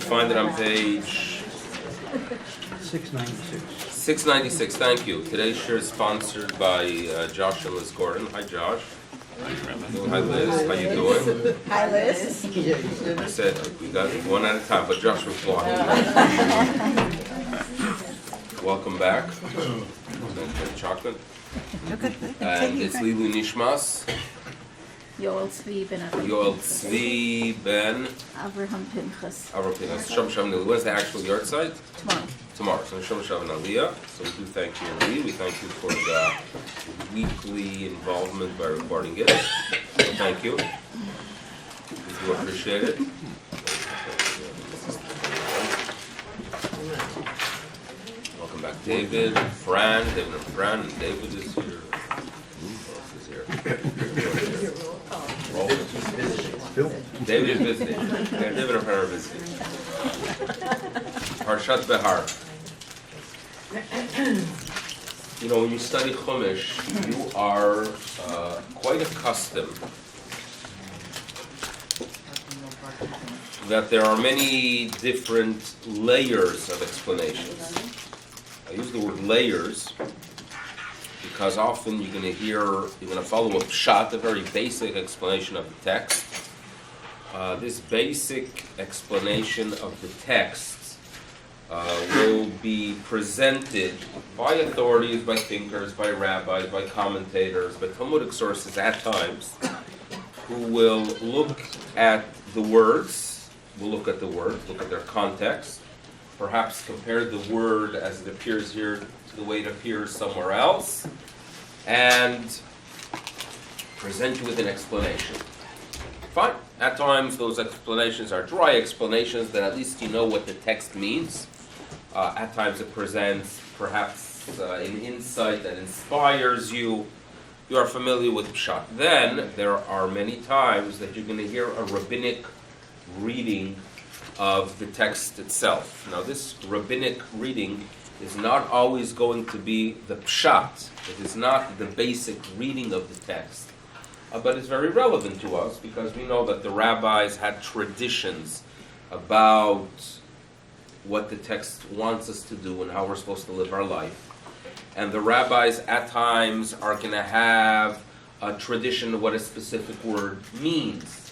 find it on page 696. 696. Thank you. Today's share is sponsored by Josh and Liz Gordon. Hi, Josh. Hi, Liz. How you doing? Hi, Liz. I said we got one at a time, but Josh was walking. Welcome back. Chocolate. And it's Lilu Nishmas. Yoel Tzvi ben Avraham Pinchas. Shem Shem Nili. When's the actual yard site? Tomorrow. So Shem Shem and Aliyah. So we do thank you, Lee. We thank you for the weekly involvement by recording it. So thank you. We do appreciate it. Welcome back, David, Fran, and David is here. Who else is here? David is visiting. Yeah, David and Fran are visiting. Parshas Behar. You know, when you study Chumash, you are quite accustomed that there are many different layers of explanations. I use the word layers because often you're going to follow a pshat, a very basic explanation of the text. This basic explanation of the text will be presented by authorities, by thinkers, by rabbis, by commentators, by Talmudic sources at times, who will look at the words, look at their context, perhaps compare the word as it appears here to the way it appears somewhere else, and present you with an explanation. Fine. At times, those explanations are dry explanations that at least you know what the text means. At times, it presents perhaps an insight that inspires you. You are familiar with Pshat. Then, there are many times that you're going to hear a rabbinic reading of the text itself. Now, this rabbinic reading is not always going to be the Pshat. It is not the basic reading of the text. But it's very relevant to us because we know that the rabbis had traditions about what the text wants us to do and how we're supposed to live our life. And the rabbis at times are going to have a tradition of what a specific word means.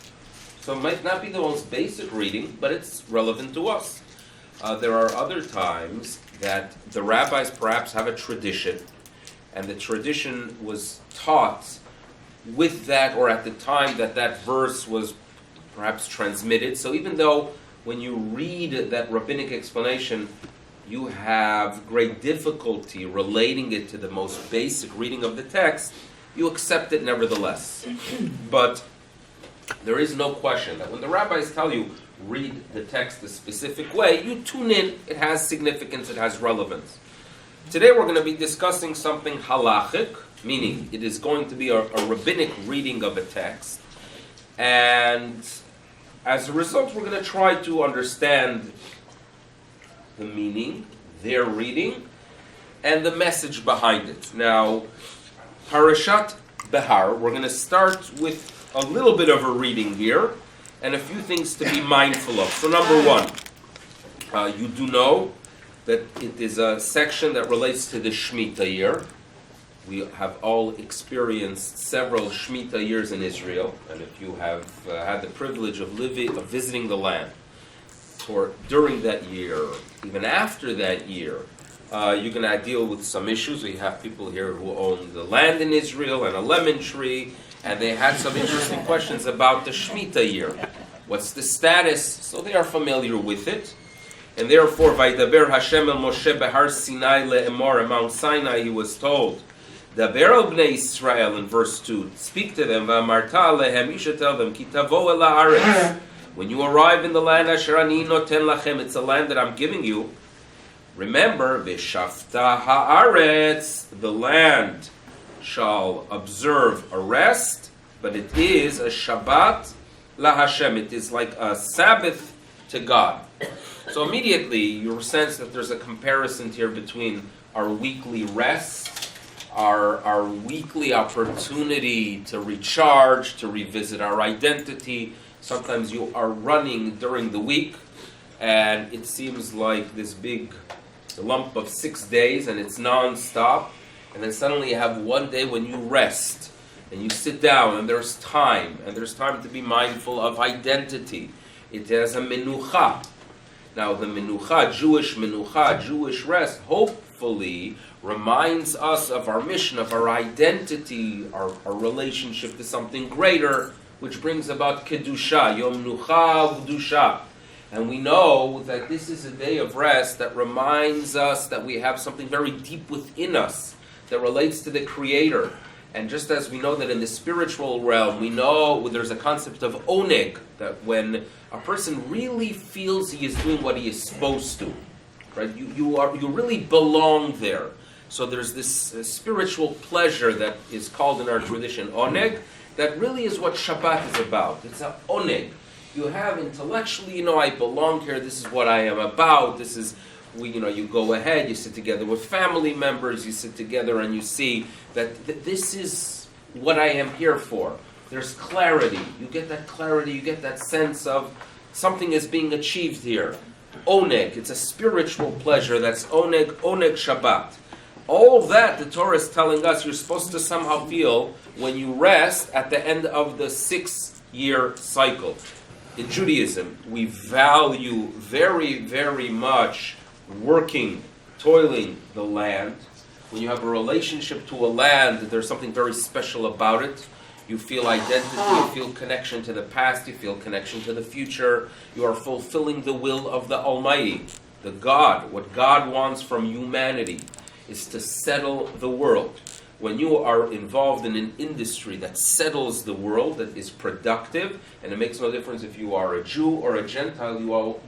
So it might not be the most basic reading, but it's relevant to us. There are other times that the rabbis perhaps have a tradition, and the tradition was taught with that, or at the time that that verse was perhaps transmitted. So even though when you read that rabbinic explanation, you have great difficulty relating it to the most basic reading of the text, you accept it nevertheless. But there is no question that when the rabbis tell you, read the text a specific way, you tune in, it has significance, it has relevance. Today we're going to be discussing something halachic, meaning it is going to be a rabbinic reading of a text, and as a result we're going to try to understand the meaning, their reading, and the message behind it. Now, Parashat Behar, we're going to start with a little bit of a reading here, and a few things to be mindful of. So number one, you do know that it is a section that relates to the Shemitah year. We have all experienced several Shemitah years in Israel, and if you have had the privilege of visiting the land, or during that year, even after that year, you're going to deal with some issues. We have people here who own the land in Israel and a lemon tree, and they had some interesting questions about the Shemitah year. What's the status? So they are familiar with it. And therefore, Vaydaber Hashem el Moshe Behar Sinai le'emor, Mount Sinai, he was told, Daber el Bnei Israel, in verse 2, speak to them, V'amarta alehem, you should tell them, Ki tavo el haaretz, when you arrive in the land, Asher ani noten lachem, it's a land that I'm giving you, remember, V'shavta haaretz, the land shall observe a rest, but it is a Shabbat la Hashem, it is like a Sabbath to God. So immediately you sense that there's a comparison here between our weekly rest, our weekly opportunity to recharge, to revisit our identity. Sometimes you are running during the week, and it seems like this big lump of 6 days, and it's non-stop, and then suddenly you have one day when you rest, and you sit down, and there's time to be mindful of identity. It has a menucha. Now the menucha, Jewish rest, hopefully reminds us of our mission, of our identity, our relationship to something greater, which brings about kedusha, yom menucha v'kedusha. And we know that this is a day of rest that reminds us that we have something very deep within us that relates to the Creator. And just as we know that in the spiritual realm, we know there's a concept of oneg, that when a person really feels he is doing what he is supposed to, right? You really belong there. So there's this spiritual pleasure that is called in our tradition oneg, that really is what Shabbat is about. It's a oneg. You have intellectually, I belong here, this is what I am about, this is, you go ahead, you sit together with family members, you sit together and you see that this is what I am here for. There's clarity. You get that clarity, you get that sense of something is being achieved here. Oneg, it's a spiritual pleasure, that's oneg Shabbat. All that the Torah is telling us you're supposed to somehow feel when you rest at the end of the 6-year cycle. In Judaism, we value very, very much working, toiling the land. When you have a relationship to a land, there's something very special about it. You feel identity, you feel connection to the past, you feel connection to the future. You are fulfilling the will of the Almighty, the God. What God wants from humanity is to settle the world. When you are involved in an industry that settles the world, that is productive, and it makes no difference if you are a Jew or a Gentile,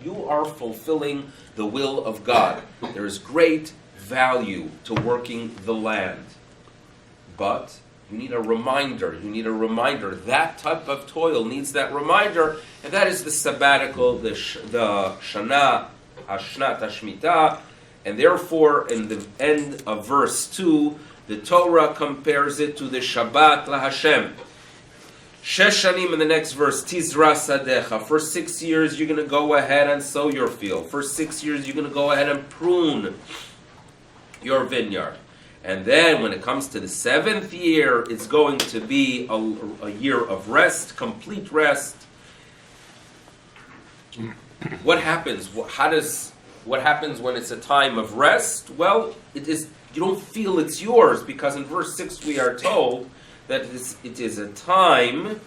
you are fulfilling the will of God. There is great value to working the land. But you need a reminder. That type of toil needs that reminder, and that is the sabbatical, the Shana, Hashnat, Hashmitah, and therefore in the end of verse 2, the Torah compares it to the Shabbat LaHashem. Shesh shanim in the next verse, Tizra Sadecha. For 6 years you're going to go ahead and sow your field. For 6 years you're going to go ahead and prune your vineyard. And then when it comes to the 7th year, it's going to be a year of rest, complete rest. What happens? What happens when it's a time of rest? Well, you don't feel it's yours, because in verse 6 we are told that it is a time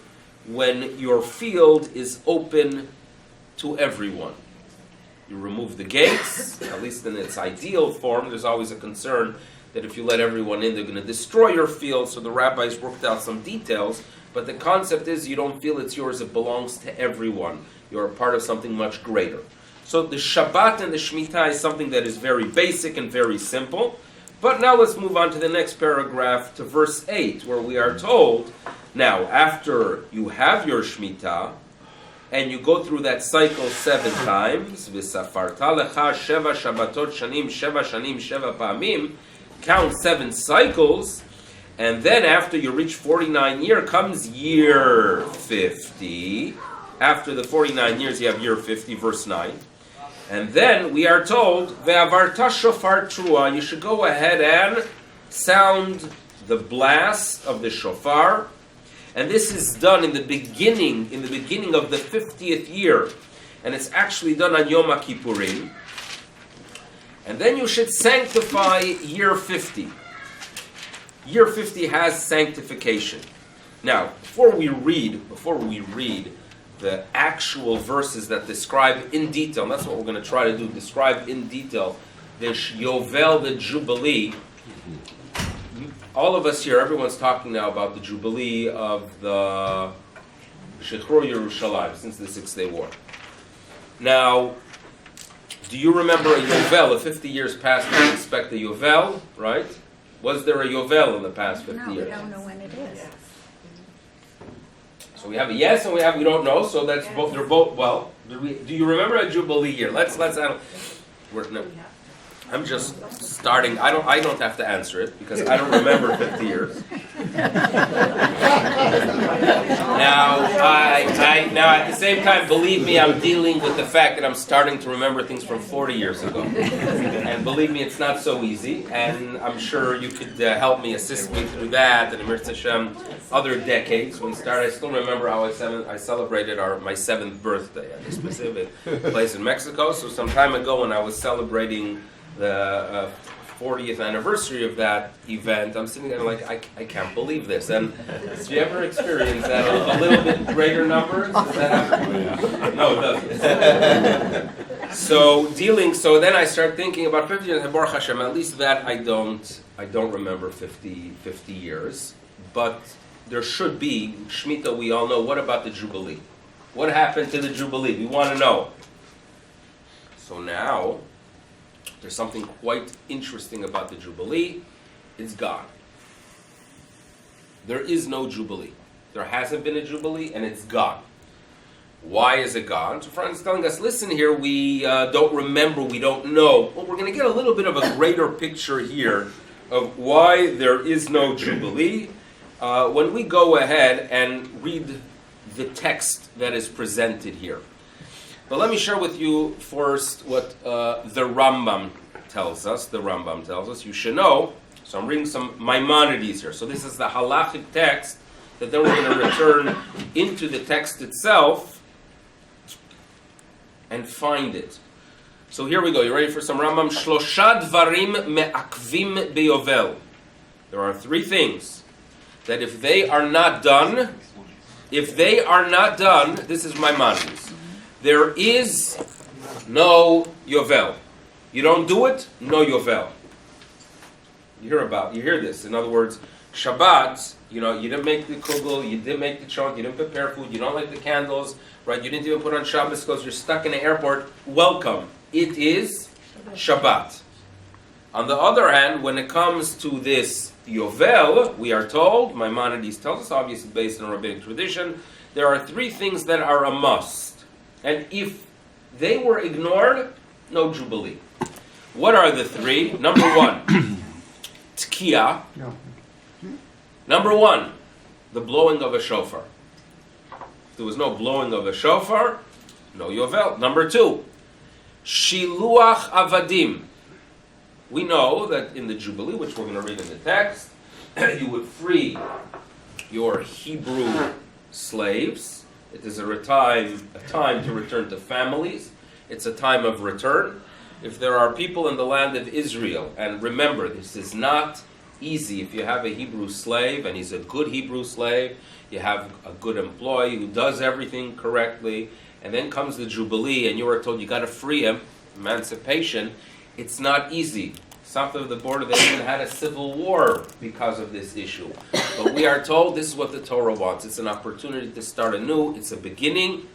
when your field is open to everyone. You remove the gates, at least in its ideal form. There's always a concern that if you let everyone in, they're going to destroy your field, so the rabbis worked out some details, but the concept is you don't feel it's yours, it belongs to everyone. You're a part of something much greater. So the Shabbat and the Shemitah is something that is very basic and very simple. But now let's move on to the next paragraph, to verse 8, where we are told, now after you have your Shemitah, and you go through that cycle 7 times, V'safarta lecha sheva Shabbatot shanim, sheva pa'amim, count 7 cycles, and then after you reach 49 year, comes year 50. After the 49 years, you have year 50, verse 9. And then we are told, Ve'avarta shofar trua, you should go ahead and sound the blast of the shofar. And this is done in the beginning of the 50th year. And it's actually done on Yom Kippurim. And then you should sanctify year 50. Year 50 has sanctification. Now, before we read the actual verses that describe in detail, and that's what we're going to try to do, describe in detail the Yovel, the Jubilee. All of us here, everyone's talking now about the Jubilee of the Shechrur Yerushalayim, since the 6-Day War. Now, do you remember a Yovel? If 50 years passed, we expect a Yovel, right? Was there a Yovel in the past 50 years? No, we don't know when it is. So we have a yes and we don't know. So that's both. They're both. Well, do you remember a Jubilee year? Let's. No, I'm just starting. I don't have to answer it because I don't remember 50 years. Now at the same time, believe me, I'm dealing with the fact that I'm starting to remember things from 40 years ago. And believe me, it's not so easy. And I'm sure you could help me, assist me through that. And Amir Hashem, other decades. When started, I still remember how I celebrated my 7th birthday at a specific place in Mexico. So some time ago when I was celebrating the 40th anniversary of that event, I'm sitting there like, I can't believe this. And do you ever experience that a little bit greater numbers? Does that happen? No, it doesn't. So then I start thinking about 50 years, Baruch Hashem, at least that I don't remember 50 years. But there should be, Shemitah, we all know, what about the Jubilee? What happened to the Jubilee? We want to know. So now, there's something quite interesting about the Jubilee. It's gone. There is no Jubilee. There hasn't been a Jubilee, and it's gone. Why is it gone? So friends telling us, listen here, we don't remember, we don't know. Well, we're going to get a little bit of a greater picture here of why there is no Jubilee when we go ahead and read the text that is presented here. But let me share with you first what the Rambam tells us. The Rambam tells us, you should know. So I'm reading some Maimonides here. So this is the halachic text that then we're going to return into the text itself and find it. So here we go. You ready for some Rambam? Shlosha dvarim me'akvim beyovel. There are 3 things that if they are not done, this is Maimonides. There is no Yovel. You don't do it, no Yovel. You hear this. In other words, Shabbat, you didn't make the kugel, you didn't make the chunk, you didn't prepare food, you don't light the candles, right? You didn't even put on Shabbos because you're stuck in the airport. Welcome. It is Shabbat. On the other hand, when it comes to this Yovel, we are told, Maimonides tells us, obviously based on rabbinic tradition, there are 3 things that are a must. And if they were ignored, no Jubilee. What are the 3? Number 1, Tkiya. Number 1, the blowing of a shofar. If there was no blowing of a shofar, no Yovel. Number 2, Shiluach Avadim. We know that in the Jubilee, which we're going to read in the text, you would free your Hebrew slaves. It is a time to return to families. It's a time of return. If there are people in the land of Israel, and remember, this is not easy. If you have a Hebrew slave, and he's a good Hebrew slave, you have a good employee who does everything correctly, and then comes the Jubilee, and you are told you got to free him, emancipation, it's not easy. South of the border, they even had a civil war because of this issue. But we are told this is what the Torah wants. It's an opportunity to start anew. It's a beginning.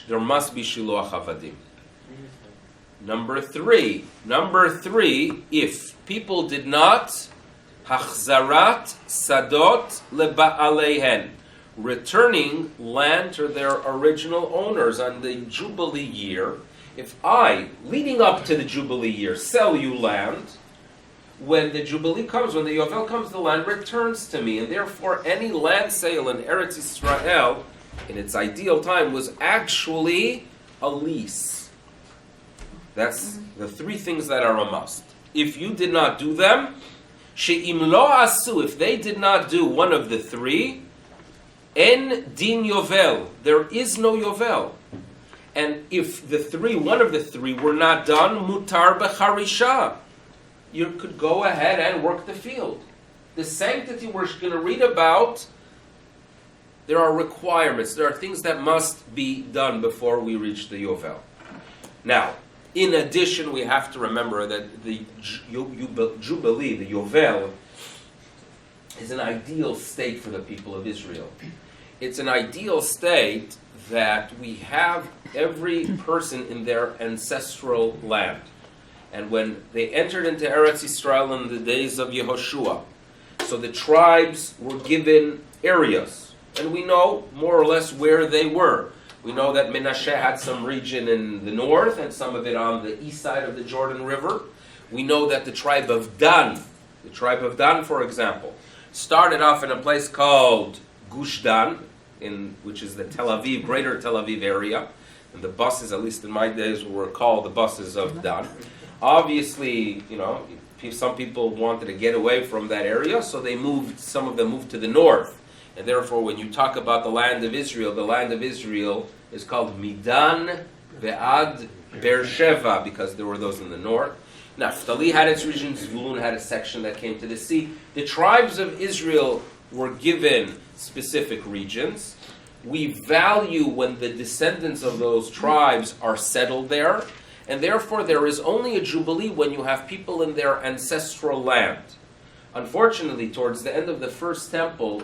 There must be Shiluach Avadim. Number three, if people did not, Hachzarat Sadot Leba'aleihen, returning land to their original owners on the Jubilee year. If I, leading up to the Jubilee year, sell you land, when the Jubilee comes, when the Yovel comes, the land returns to me, and therefore any land sale in Eretz Yisrael, in its ideal time, was actually a lease. That's the 3 things that are a must. If you did not do them, she'im lo asu, if they did not do one of the 3, en din Yovel, there is no Yovel. And if one of the 3 were not done, mutar becharisha, you could go ahead and work the field. The sanctity we're going to read about, there are requirements. There are things that must be done before we reach the Yovel. Now, in addition, we have to remember that the Jubilee, the Yovel, is an ideal state for the people of Israel. It's an ideal state that we have every person in their ancestral land. And when they entered into Eretz Yisrael in the days of Yehoshua, so the tribes were given areas. And we know more or less where they were. We know that Menashe had some region in the north and some of it on the east side of the Jordan River. We know that the tribe of Dan, for example, started off in a place called Gush Dan, which is the greater Tel Aviv area. And the buses, at least in my days, were called the buses of Dan. Obviously, some people wanted to get away from that area, so some of them moved to the north. And therefore, when you talk about the land of Israel is called Midan Ve'ad Beersheva, because there were those in the north. Naphtali had its region, Zvulun had a section that came to the sea. The tribes of Israel were given specific regions. We value when the descendants of those tribes are settled there, and therefore there is only a jubilee when you have people in their ancestral land. Unfortunately, towards the end of the first temple,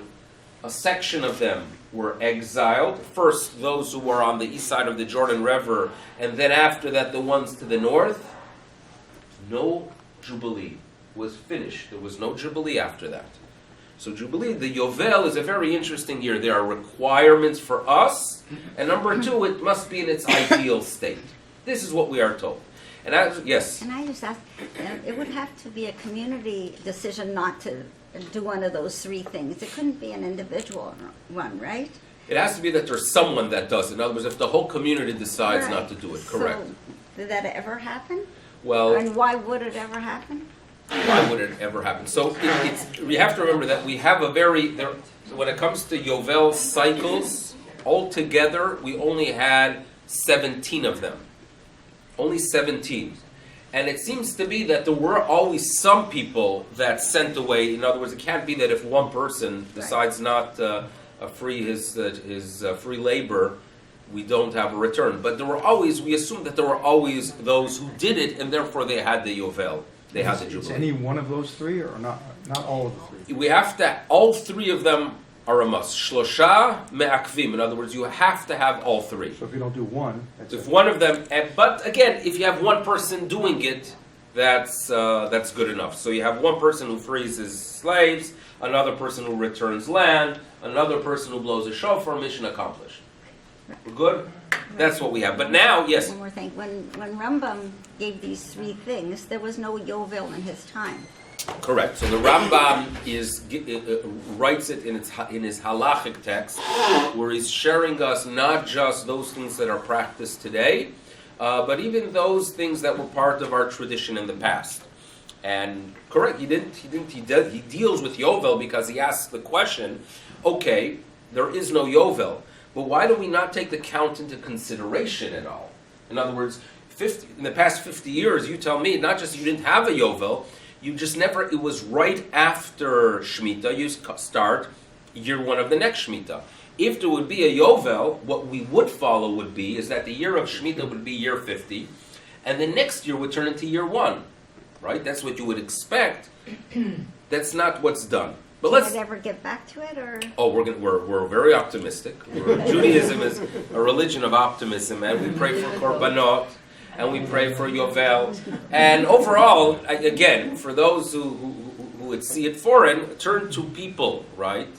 a section of them were exiled. First, those who were on the east side of the Jordan River, and then after that, the ones to the north. No jubilee was finished. There was no jubilee after that. So jubilee, the Yovel, is a very interesting year. There are requirements for us, and number two, it must be in its ideal state. This is what we are told. And yes? Can I just ask, it would have to be a community decision not to do one of those three things. It couldn't be an individual one, right? It has to be that there's someone that does it. In other words, if the whole community decides not to do it, correct. So, did that ever happen? Well, and why would it ever happen? Why would it ever happen? So we have to remember that we have when it comes to Yovel cycles, altogether we only had 17 of them. Only 17. And it seems to be that there were always some people that sent away. In other words, it can't be that if one person decides not free his free labor, we don't have a return. But we assume that there were always those who did it, and therefore they had the Yovel. They had the Jubilee. Is any one of those three, or not all of the three? We have to, all three of them are a must. Shlosha me'akvim. In other words, you have to have all three. So if you don't do one, if one of them, but again, if you have one person doing it, that's good enough. So you have one person who frees his slaves, another person who returns land, another person who blows a shofar, mission accomplished. We're good? That's what we have. But now, yes. One more thing. When Rambam gave these three things, there was no Yovel in his time. Correct. So the Rambam writes it in his halachic text, where he's sharing us not just those things that are practiced today, but even those things that were part of our tradition in the past. And correct, he deals with Yovel because he asks the question, okay, there is no Yovel, but why do we not take the count into consideration at all? In other words, in the past 50 years, you tell me, not just you didn't have a Yovel, you just never, it was right after Shemitah, you start year one of the next Shemitah. If there would be a Yovel, what we would follow would be, is that the year of Shemitah would be year 50, and the next year would turn into year 1, right? That's what you would expect. That's not what's done. But Can it ever get back to it, or? Oh, we're very optimistic. Judaism is a religion of optimism, and we pray for korbanot, and we pray for Yovel. And overall, again, for those who would see it foreign, turn to people, right,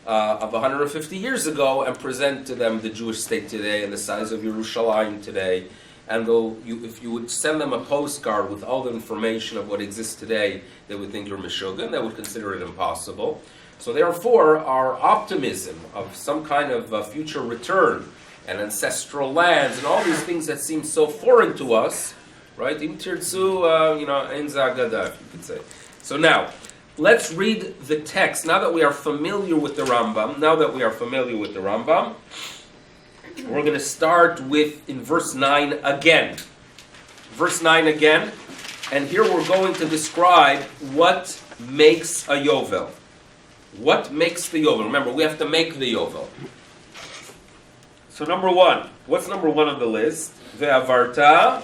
of 150 years ago and present to them the Jewish state today and the size of Yerushalayim today. And if you would send them a postcard with all the information of what exists today, they would think you're Meshuggah, and they would consider it impossible. So therefore, our optimism of some kind of future return and ancestral lands and all these things that seem so foreign to us, right? Im tirtzu, ein zagada, if you could say. So now, let's read the text. Now that we are familiar with the Rambam, we're going to start in verse 9 again. Verse 9 again. And here we're going to describe what makes a Yovel. What makes the Yovel? Remember, we have to make the Yovel. So number one. What's number one on the list? Ve'avarta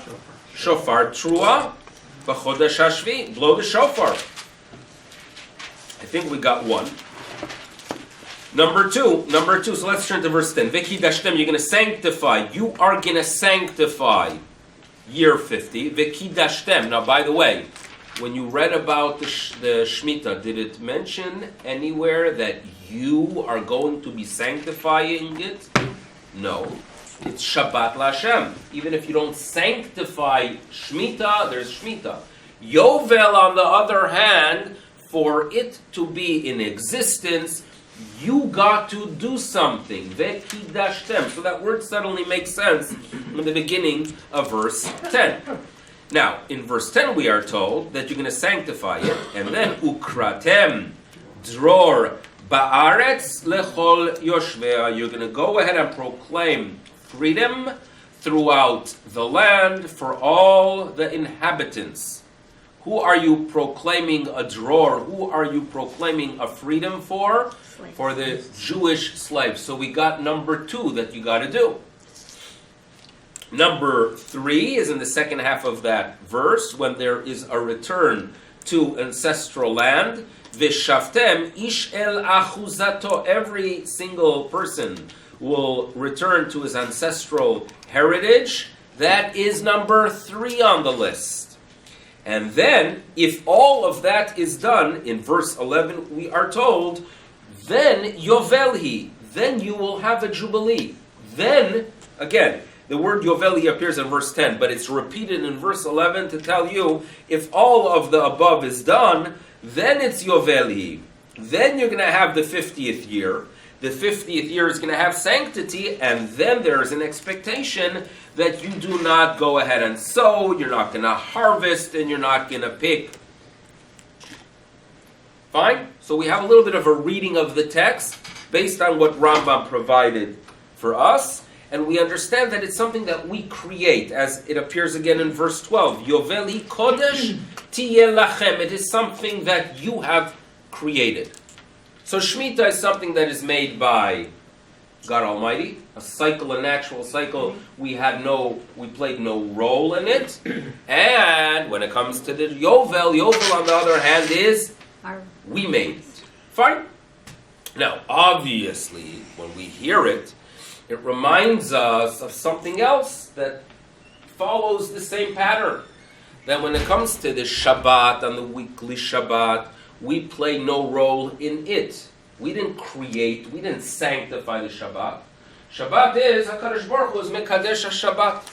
shofar trua b'chodesh hashvi. Blow the shofar. I think we got one. Number two, so let's turn to verse 10. V'kidashtem, you're going to sanctify. You are going to sanctify year 50. V'kidashtem. Now, by the way, when you read about the Shemitah, did it mention anywhere that you are going to be sanctifying it? No. It's Shabbat LaHashem. Even if you don't sanctify Shemitah, there's Shemitah. Yovel, on the other hand, for it to be in existence, you got to do something. Vekidashtem. So that word suddenly makes sense in the beginning of verse 10. Now, in verse 10 we are told that you're going to sanctify it, and then ukratem dror ba'aretz lechol yoshvea. You're going to go ahead and proclaim freedom throughout the land for all the inhabitants. Who are you proclaiming a dror? Who are you proclaiming a freedom for? Slaves. For the Jewish slaves. So we got number 2 that you got to do. Number 3 is in the second half of that verse, when there is a return to ancestral land. V'shaftem ish el achuzato. Every single person will return to his ancestral heritage. That is number 3 on the list. And then, if all of that is done, in verse 11 we are told, then yovelhi, then you will have a jubilee. Then, again, the word yovelhi appears in verse 10, but it's repeated in verse 11 to tell you, if all of the above is done, then it's yovelhi. Then you're going to have the 50th year. The 50th year is going to have sanctity, and then there is an expectation that you do not go ahead and sow, you're not going to harvest, and you're not going to pick. Fine? So we have a little bit of a reading of the text based on what Rambam provided for us, and we understand that it's something that we create, as it appears again in verse 12. Yoveli kodesh tiyeh lachem. It is something that you have created. So Shemitah is something that is made by God Almighty, a cycle, a natural cycle. We played no role in it. And when it comes to the Yovel on the other hand is we made it. Fine. Now, obviously, when we hear it, it reminds us of something else that follows the same pattern. That when it comes to the Shabbat and the weekly Shabbat, we play no role in it. We didn't create, we didn't sanctify the Shabbat. Shabbat is, HaKadosh Baruch Hu is Mekadesh HaShabbat.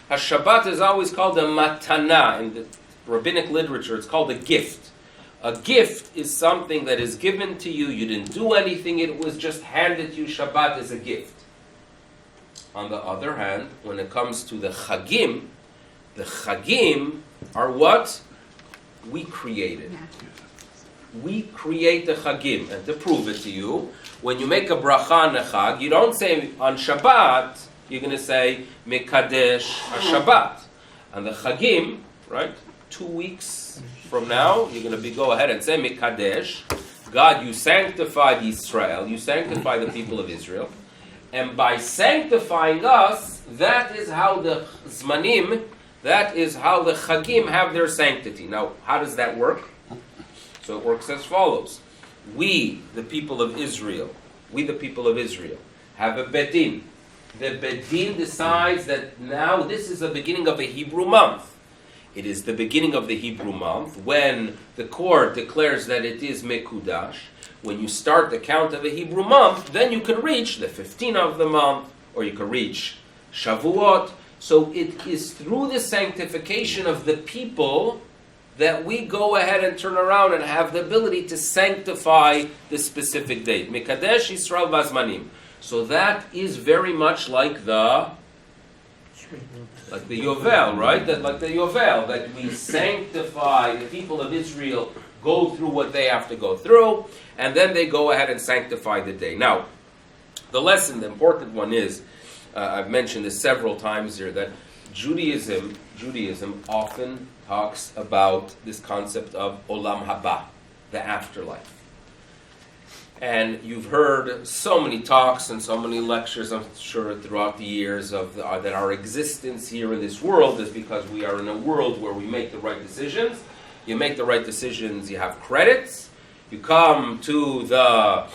HaShabbat is always called a matana. In the rabbinic literature, it's called a gift. A gift is something that is given to you. You didn't do anything, it was just handed to you. Shabbat is a gift. On the other hand, when it comes to the Chagim are what? We created. We create the Chagim. And to prove it to you, when you make a bracha on a Chag, you don't say on Shabbat, you're going to say Mekadesh HaShabbat. On the Chagim, right, 2 weeks from now, you're going to go ahead and say Mekadesh. God, you sanctified Israel, you sanctify the people of Israel. And by sanctifying us, that is how the Zmanim, that is how the Chagim have their sanctity. Now, how does that work? So it works as follows. We, the people of Israel, have a Bedin. The Bedin decides that now this is the beginning of a Hebrew month. It is the beginning of the Hebrew month when the court declares that it is Mekudash. When you start the count of a Hebrew month, then you can reach the 15th of the month, or you can reach Shavuot. So it is through the sanctification of the people that we go ahead and turn around and have the ability to sanctify the specific date. Mekadesh Yisrael Vazmanim. So that is very much like the Yovel, right? Like the Yovel, that we sanctify, the people of Israel go through what they have to go through, and then they go ahead and sanctify the day. Now, the lesson, the important one is, I've mentioned this several times here, that Judaism often talks about this concept of Olam Haba, the afterlife. And you've heard so many talks and so many lectures, I'm sure, throughout the years of that our existence here in this world is because we are in a world where we make the right decisions. You make the right decisions, you have credits. You come to the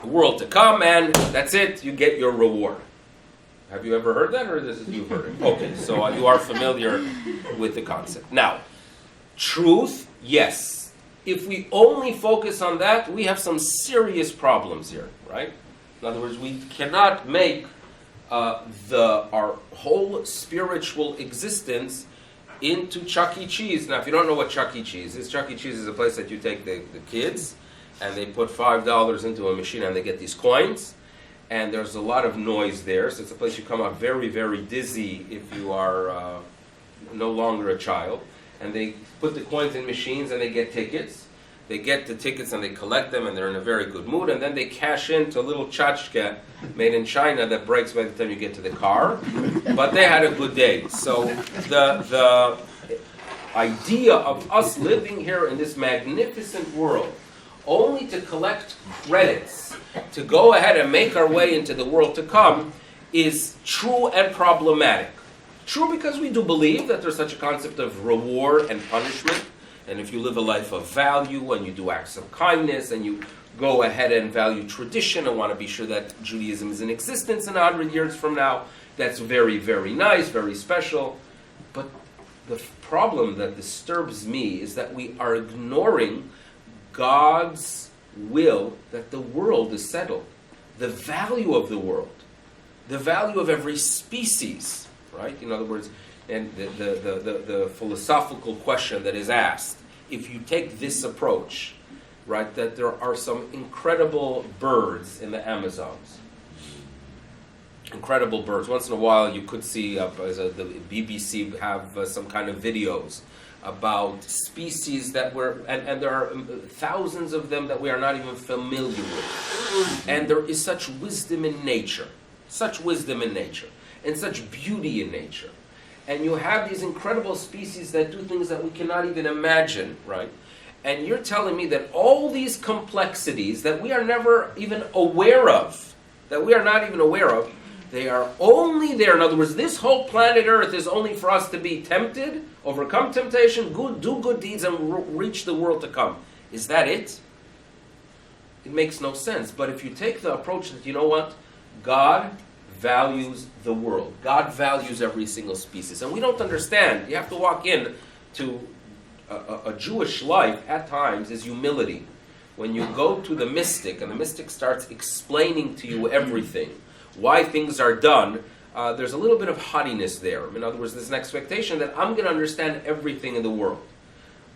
world to come, and that's it, you get your reward. Have you ever heard that, or is it you've heard it? Okay, so you are familiar with the concept. Now, truth, yes. If we only focus on that, we have some serious problems here, right? In other words, we cannot make our whole spiritual existence into Chuck E. Cheese. Now, if you don't know what Chuck E. Cheese is, Chuck E. Cheese is a place that you take the kids and they put $5 into a machine and they get these coins. And there's a lot of noise there, so it's a place you come out very, very dizzy if you are no longer a child. And they put the coins in machines and they get tickets. They get the tickets and they collect them and they're in a very good mood. And then they cash into a little tchotchke made in China that breaks by the time you get to the car. But they had a good day. So the idea of us living here in this magnificent world only to collect credits, to go ahead and make our way into the world to come, is true and problematic. True because we do believe that there's such a concept of reward and punishment, and if you live a life of value and you do acts of kindness and you go ahead and value tradition and want to be sure that Judaism is in existence in 100 years from now, that's very, very nice, very special. But the problem that disturbs me is that we are ignoring God's will that the world is settled. The value of the world. The value of every species, right? In other words, and the philosophical question that is asked, if you take this approach, right, that there are some incredible birds in the Amazons. Incredible birds. Once in a while you could see, the BBC have some kind of videos about species that and there are thousands of them that we are not even familiar with. And there is such wisdom in nature, and such beauty in nature. And you have these incredible species that do things that we cannot even imagine, right? And you're telling me that all these complexities that we are never even aware of, they are only there. In other words, this whole planet Earth is only for us to be tempted, overcome temptation, do good deeds, and reach the world to come. Is that it? It makes no sense. But if you take the approach that, you know what? God values the world. God values every single species. And we don't understand. You have to walk in to a Jewish life at times is humility. When you go to the mystic, and the mystic starts explaining to you everything, why things are done, there's a little bit of haughtiness there. In other words, there's an expectation that I'm going to understand everything in the world.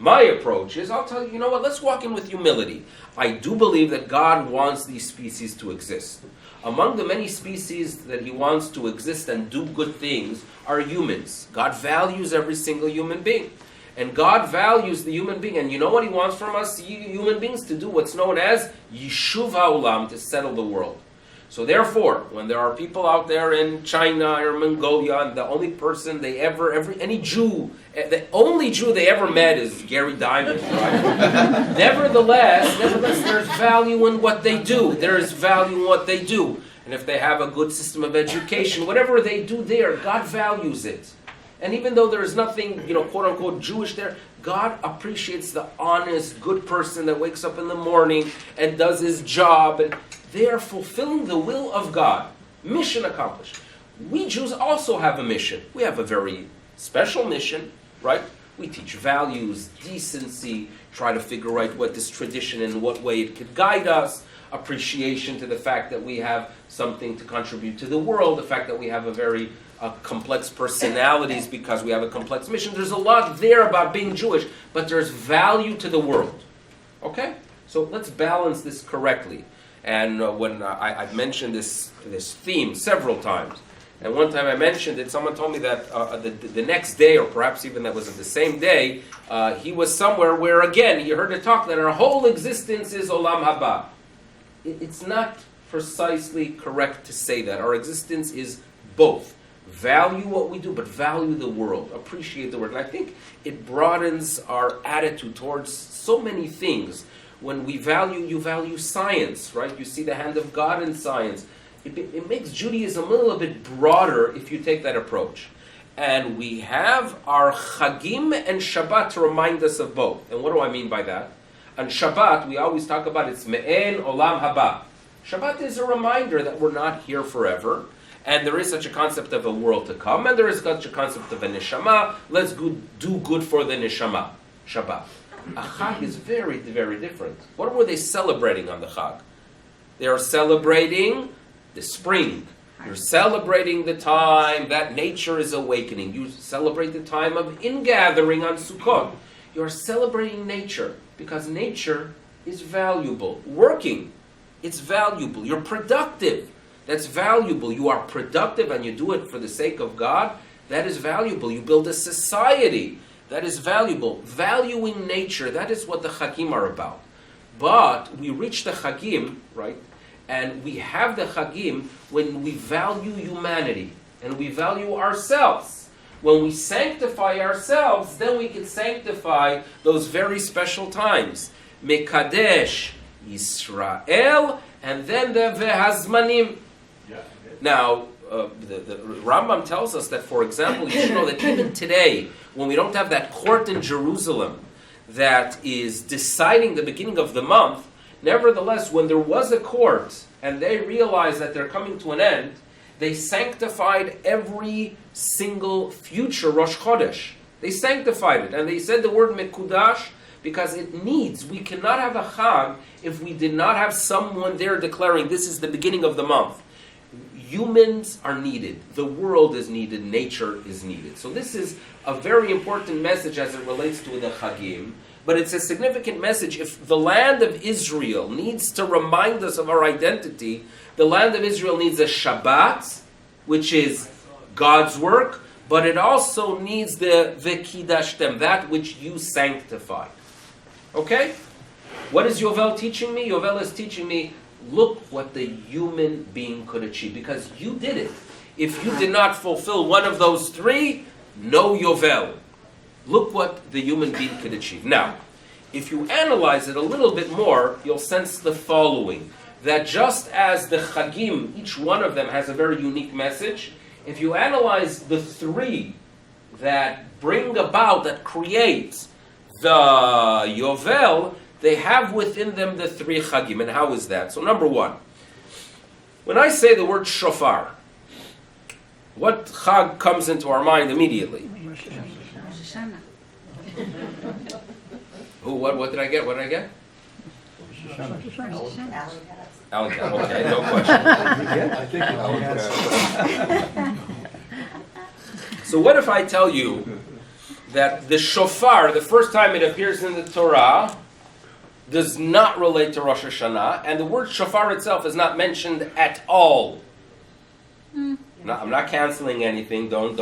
My approach is, I'll tell you, you know what, let's walk in with humility. I do believe that God wants these species to exist. Among the many species that He wants to exist and do good things are humans. God values every single human being. And God values the human being. And you know what He wants from us, human beings? To do what's known as Yishuv HaOlam, to settle the world. So therefore, when there are people out there in China or Mongolia, and the only person they any Jew, the only Jew they ever met is Gary Diamond, right? Nevertheless, there's value in what they do. There is value in what they do. And if they have a good system of education, whatever they do there, God values it. And even though there is nothing, quote unquote Jewish there, God appreciates the honest, good person that wakes up in the morning and does his job, and they are fulfilling the will of God. Mission accomplished. We Jews also have a mission. We have a very special mission, right? We teach values, decency, try to figure out what this tradition and what way it could guide us, appreciation to the fact that we have something to contribute to the world, the fact that we have a very complex personalities because we have a complex mission. There's a lot there about being Jewish, but there's value to the world. Okay? So let's balance this correctly. And when I've mentioned this theme several times, and one time I mentioned it, someone told me that the next day, or perhaps even that was the same day, he was somewhere where, again, he heard a talk that our whole existence is Olam Haba. It's not precisely correct to say that. Our existence is both. Value what we do, but value the world. Appreciate the world. And I think it broadens our attitude towards so many things. When you value science, right? You see the hand of God in science. It makes Judaism a little bit broader if you take that approach. And we have our Chagim and Shabbat to remind us of both. And what do I mean by that? On Shabbat, we always talk about it's Me'en Olam Haba. Shabbat is a reminder that we're not here forever. And there is such a concept of a world to come. And there is such a concept of a neshama. Let's do good for the neshama. Shabbat. A Chag is very, very different. What were they celebrating on the Chag? They are celebrating the spring. You're celebrating the time that nature is awakening. You celebrate the time of ingathering on Sukkot. You're celebrating nature because nature is valuable. Working, it's valuable. You're productive. That's valuable. You are productive and you do it for the sake of God. That is valuable. You build a society. That is valuable. Valuing nature, that is what the Chagim are about. But we reach the Chagim, right? And we have the Chagim when we value humanity and we value ourselves. When we sanctify ourselves, then we can sanctify those very special times. Mekadesh Yisrael, and then the Vehazmanim. Now, the Rambam tells us that, for example, you should know that even today, when we don't have that court in Jerusalem that is deciding the beginning of the month, nevertheless, when there was a court and they realized that they're coming to an end, they sanctified every single future Rosh Chodesh. They sanctified it, and they said the word Mekudash because it needs. We cannot have a Chag if we did not have someone there declaring this is the beginning of the month. Humans are needed. The world is needed. Nature is needed. So this is a very important message as it relates to the Chagim. But it's a significant message. If the land of Israel needs to remind us of our identity, the land of Israel needs a Shabbat, which is God's work, but it also needs the V'kidashtem, that which you sanctify. Okay? What is Yovel teaching me? Yovel is teaching me, look what the human being could achieve, because you did it. If you did not fulfill one of those three, no Yovel. Look what the human being could achieve. Now, if you analyze it a little bit more, you'll sense the following. That just as the Chagim, each one of them has a very unique message, if you analyze the three that bring about, that create the Yovel, they have within them the three Chagim. And how is that? So number one, when I say the word shofar, what Chag comes into our mind immediately? Who? What did I get? What did I get? Alakad. Okay, no question. So what if I tell you that the shofar, the first time it appears in the Torah, does not relate to Rosh Hashanah, and the word shofar itself is not mentioned at all? No, I'm not canceling anything. Don't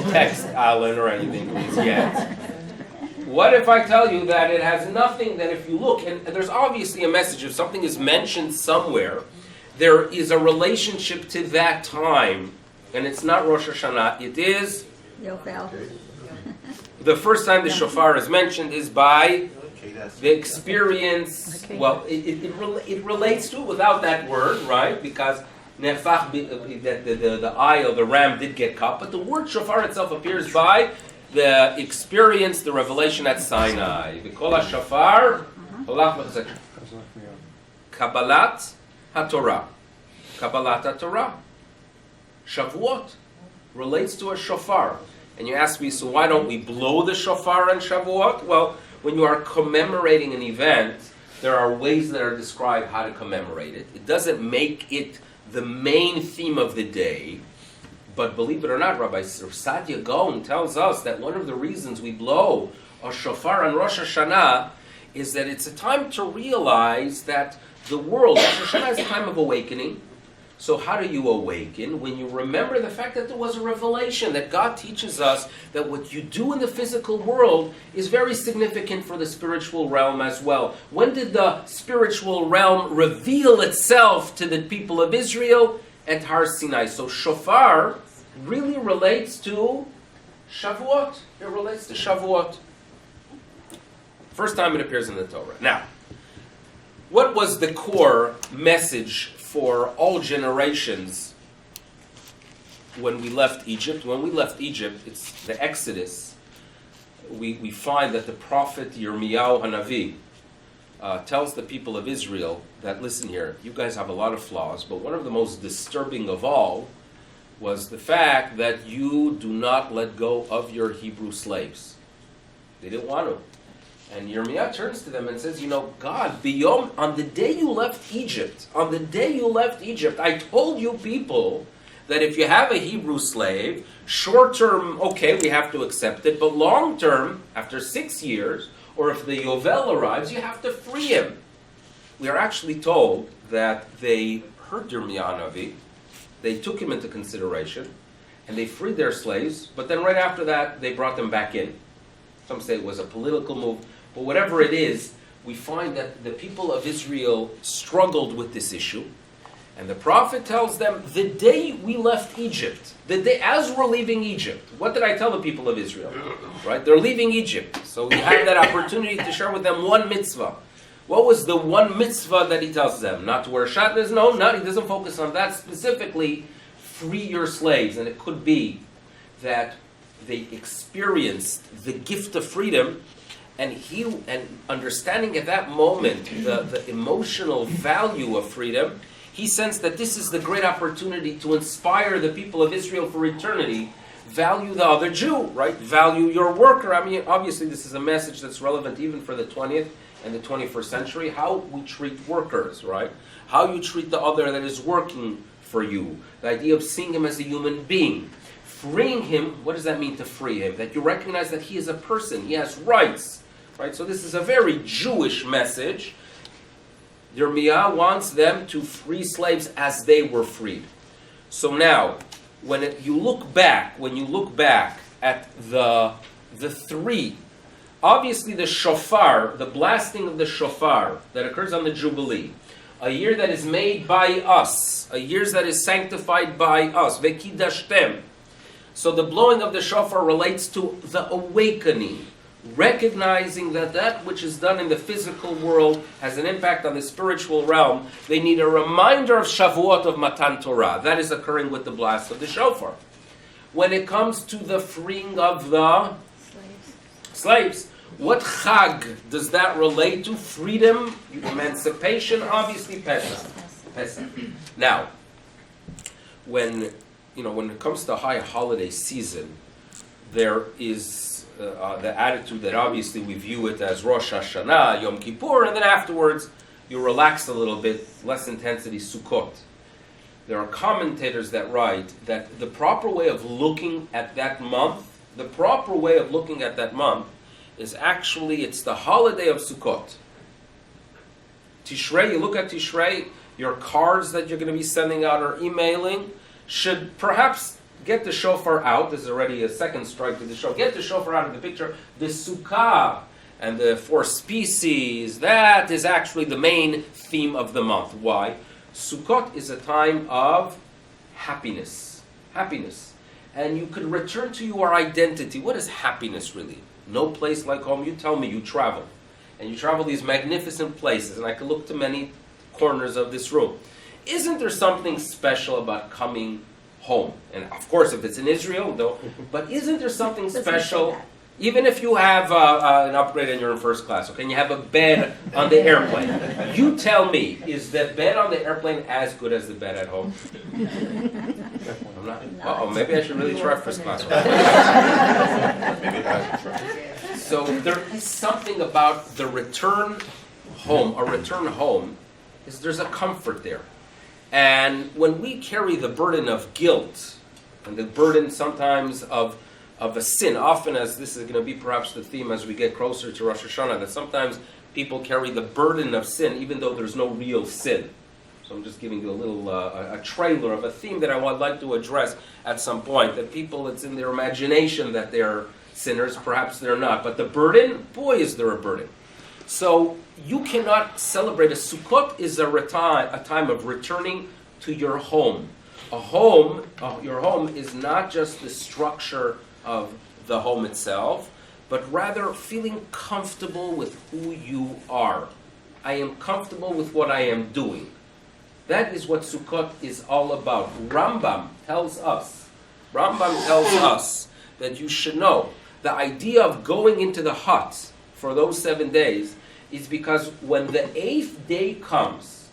text Alan or anything, please, yet. What if I tell you that it has nothing, that if you look, and there's obviously a message, if something is mentioned somewhere, there is a relationship to that time, and it's not Rosh Hashanah, it is Yovel. the first time the shofar is mentioned is by the experience. Well, it relates to it without that word, right? Because nefach, the eye of the ram did get cut, but the word shofar itself appears by the experience, the revelation at Sinai. V'kol shofar, Kabbalat HaTorah. Kabbalat HaTorah. Shavuot relates to a shofar. And you ask me, so why don't we blow the shofar on Shavuot? Well, when you are commemorating an event, there are ways that are described how to commemorate it. It doesn't make it the main theme of the day, but believe it or not, Rabbi Sadia Gaon tells us that one of the reasons we blow a shofar on Rosh Hashanah is that it's a time to realize that the world, Rosh Hashanah is a time of awakening. So how do you awaken? When you remember the fact that there was a revelation, that God teaches us that what you do in the physical world is very significant for the spiritual realm as well. When did the spiritual realm reveal itself to the people of Israel? At Har Sinai. So shofar really relates to Shavuot. It relates to Shavuot. First time it appears in the Torah. Now, what was the core message for all generations when we left Egypt? When we left Egypt, it's the Exodus. We find that the prophet Yirmiyahu Hanavi tells the people of Israel that, listen here, you guys have a lot of flaws, but one of the most disturbing of all was the fact that you do not let go of your Hebrew slaves. They didn't want to. And Yirmiyah turns to them and says, you know, God, on the day you left Egypt, I told you people that if you have a Hebrew slave, short term, okay, we have to accept it, but long term, after 6 years, or if the Yovel arrives, you have to free him. We are actually told that they heard Yirmiyahu Navi, they took him into consideration, and they freed their slaves, but then right after that, they brought them back in. Some say it was a political move, but whatever it is, we find that the people of Israel struggled with this issue, and the prophet tells them, the day we left Egypt, the day as we're leaving Egypt, what did I tell the people of Israel? Right? They're leaving Egypt, so we have that opportunity to share with them one mitzvah. What was the one mitzvah that he tells them? Not to wear shatnez? No, he doesn't focus on that specifically. Free your slaves, and it could be that they experienced the gift of freedom, and understanding at that moment the emotional value of freedom, he sensed that this is the great opportunity to inspire the people of Israel for eternity. Value the other Jew, right? Value your worker. I mean, obviously this is a message that's relevant even for the 20th and the 21st century. How we treat workers, right? How you treat the other that is working for you. The idea of seeing him as a human being. Freeing him, what does that mean to free him? That you recognize that he is a person, he has rights. Right? So this is a very Jewish message. Yirmiyahu wants them to free slaves as they were freed. So now, when you look back at the three, obviously the shofar, the blasting of the shofar that occurs on the Jubilee, a year that is made by us, a year that is sanctified by us, vekidashtem. So the blowing of the shofar relates to the awakening, recognizing that that which is done in the physical world has an impact on the spiritual realm. They need a reminder of Shavuot of Matan Torah. That is occurring with the blast of the shofar. When it comes to the freeing of the slaves, what chag does that relate to? Freedom, emancipation, obviously Pesach. Now, when it comes to high holiday season, there is the attitude that obviously we view it as Rosh Hashanah, Yom Kippur, and then afterwards you relax a little bit, less intensity, Sukkot. There are commentators that write that the proper way of looking at that month is actually, it's the holiday of Sukkot. Tishrei, you look at Tishrei, your cards that you're going to be sending out or emailing should perhaps get the shofar out. There's already a second strike to the shofar. Get the shofar out of the picture. The Sukkah and the 4 species, that is actually the main theme of the month. Why? Sukkot is a time of happiness. And you could return to your identity. What is happiness really? No place like home. You tell me, you travel. And you travel these magnificent places, and I could look to many corners of this room. Isn't there something special about coming home? And of course, if it's in Israel, though, but isn't there something special, even if you have an upgrade and you're in first class, okay, and you have a bed on the airplane, you tell me, is the bed on the airplane as good as the bed at home? I'm not. Maybe I should really try first class. So there is something about the return home. A return home is there's a comfort there. And when we carry the burden of guilt and the burden sometimes of a sin, often as this is going to be perhaps the theme as we get closer to Rosh Hashanah, that sometimes people carry the burden of sin even though there's no real sin. So I'm just giving you a little a trailer of a theme that I would like to address at some point, that people, it's in their imagination that they're sinners, perhaps they're not. But the burden, boy, is there a burden. So you cannot celebrate. A Sukkot is a time of returning to your home. Your home is not just the structure of the home itself, but rather feeling comfortable with who you are. I am comfortable with what I am doing. That is what Sukkot is all about. Rambam tells us that you should know the idea of going into the hut for those 7 days is because when the 8th day comes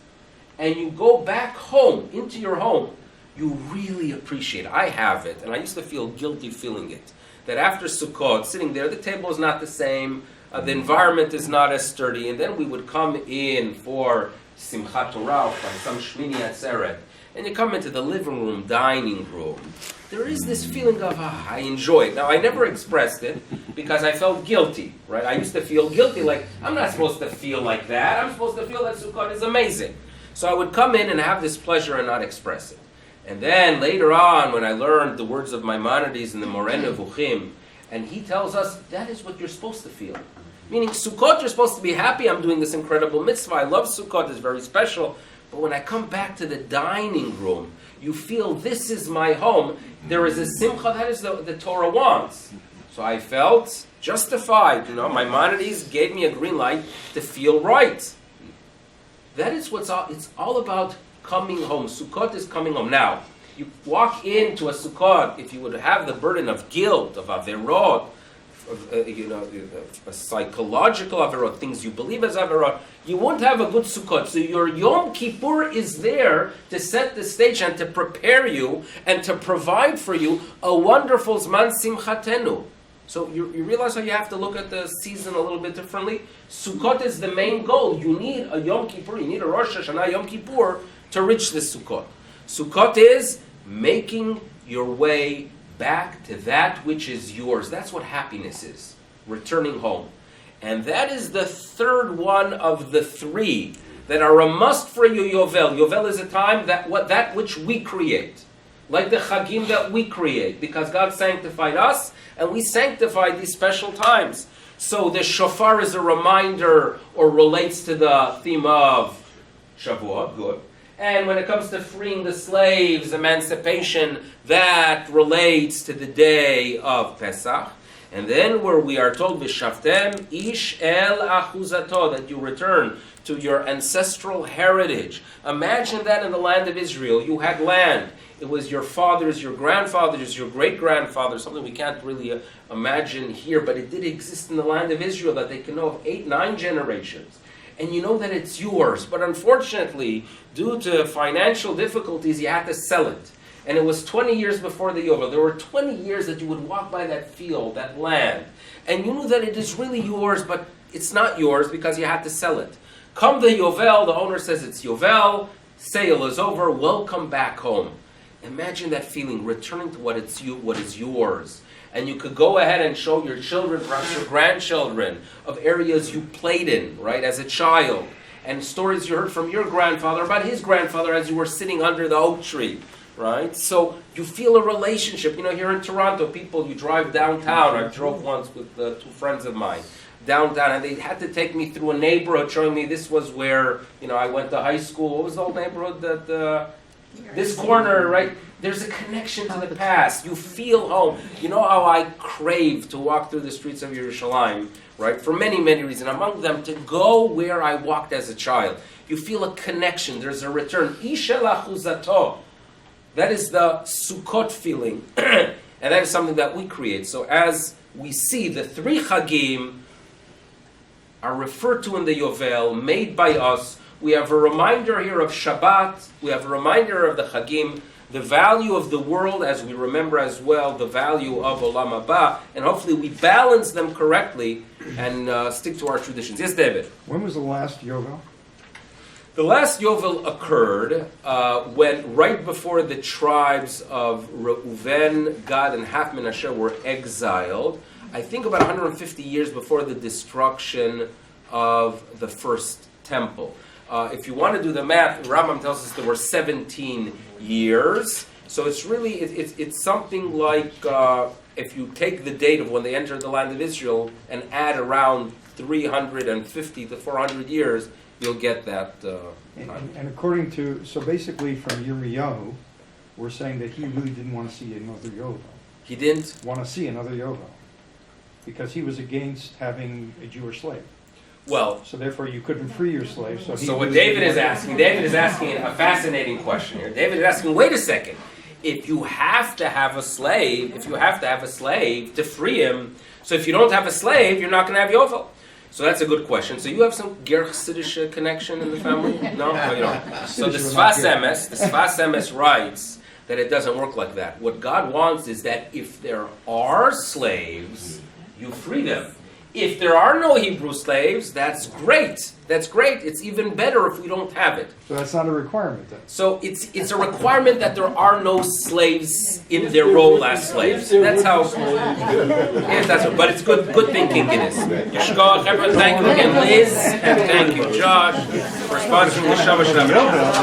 and you go back home, into your home, you really appreciate it. I have it, and I used to feel guilty feeling it. That after Sukkot, sitting there, the table is not the same, the environment is not as sturdy, and then we would come in for Simchat Torah, for some Shmini Atzeret, and you come into the living room, dining room, there is this feeling of, I enjoy it. Now, I never expressed it because I felt guilty, right? I used to feel guilty, like, I'm not supposed to feel like that. I'm supposed to feel that Sukkot is amazing. So I would come in and have this pleasure and not express it. And then later on, when I learned the words of Maimonides in the Moreh Nevuchim, and he tells us that is what you're supposed to feel. Meaning, Sukkot, you're supposed to be happy. I'm doing this incredible mitzvah. I love Sukkot. It's very special. But when I come back to the dining room, you feel this is my home. There is a simcha. That is the Torah wants. So I felt justified. Maimonides gave me a green light to feel right. That is it's all about coming home. Sukkot is coming home. Now, you walk into a Sukkot, if you would have the burden of guilt, of averot, a psychological averot, things you believe as averot, you won't have a good Sukkot. So your Yom Kippur is there to set the stage and to prepare you and to provide for you a wonderful Zman Simchatenu. So you realize how you have to look at the season a little bit differently? Sukkot is the main goal. You need a Yom Kippur, you need a Rosh Hashanah Yom Kippur to reach this Sukkot. Sukkot is making your way back to that which is yours. That's what happiness is, returning home. And that is the third one of the three that are a must for you, Yovel. Yovel is a time that which we create. Like the Chagim that we create, because God sanctified us, and we sanctify these special times. So the shofar is a reminder, or relates to the theme of Shavuot, good. And when it comes to freeing the slaves, emancipation, that relates to the day of Pesach. And then where we are told, V'shaftem ish el achuzato, that you return to your ancestral heritage. Imagine that in the land of Israel. You had land. It was your fathers, your grandfathers, your great-grandfathers, something we can't really imagine here, but it did exist in the land of Israel, that they can know of 8, 9 generations. And you know that it's yours. But unfortunately, due to financial difficulties, you had to sell it. And it was 20 years before the Yovel. There were 20 years that you would walk by that field, that land, and you knew that it is really yours, but it's not yours because you had to sell it. Come the Yovel, the owner says it's Yovel, sale is over, welcome back home. Imagine that feeling, returning to what is yours. And you could go ahead and show your children, perhaps your grandchildren, of areas you played in, right, as a child. And stories you heard from your grandfather about his grandfather as you were sitting under the oak tree, right? So you feel a relationship. Here in Toronto, you drive downtown. I drove once with 2 friends of mine downtown, and they had to take me through a neighborhood showing me this was where, I went to high school. What was the old neighborhood that... this corner, right? There's a connection to the past. You feel home. You know how I crave to walk through the streets of Yerushalayim, right? For many, many reasons. Among them, to go where I walked as a child. You feel a connection. There's a return. Isha lachuzato. That is the Sukkot feeling. And that is something that we create. So as we see, the 3 Chagim are referred to in the Yovel, made by us. We have a reminder here of Shabbat. We have a reminder of the Chagim, the value of the world, as we remember as well, the value of Olam Haba, and hopefully we balance them correctly and stick to our traditions. Yes, David? When was the last Yovel? The last Yovel occurred when, right before the tribes of Reuven, Gad, and half Menashe were exiled. I think about 150 years before the destruction of the first temple. If you want to do the math, Rambam tells us there were 17 years. So it's really, it's something like, if you take the date of when they entered the land of Israel and add around 350 to 400 years, you'll get that. And according to, so basically from Yirmiyahu, we're saying that he really didn't want to see another Yovel. He didn't want to see another Yovel because he was against having a Jewish slave. Well, so therefore you couldn't free your slave. So what David is asking a fascinating question here. David is asking, wait a second. If you have to have a slave, to free him, so if you don't have a slave, you're not going to have Yovel. So that's a good question. So you have some Ger Chassidish connection in the family? No, you don't. So the Sfas Emes writes that it doesn't work like that. What God wants is that if there are slaves, you free them. If there are no Hebrew slaves, that's great. That's great. It's even better if we don't have it. So that's not a requirement then? So it's a requirement that there are no slaves in their role as slaves. That's how. Yes, that's. But it's good thinking, Guinness. Yishkoch, everyone, thank you again, Liz, and thank you, Josh, for sponsoring the Shabbat Shalom.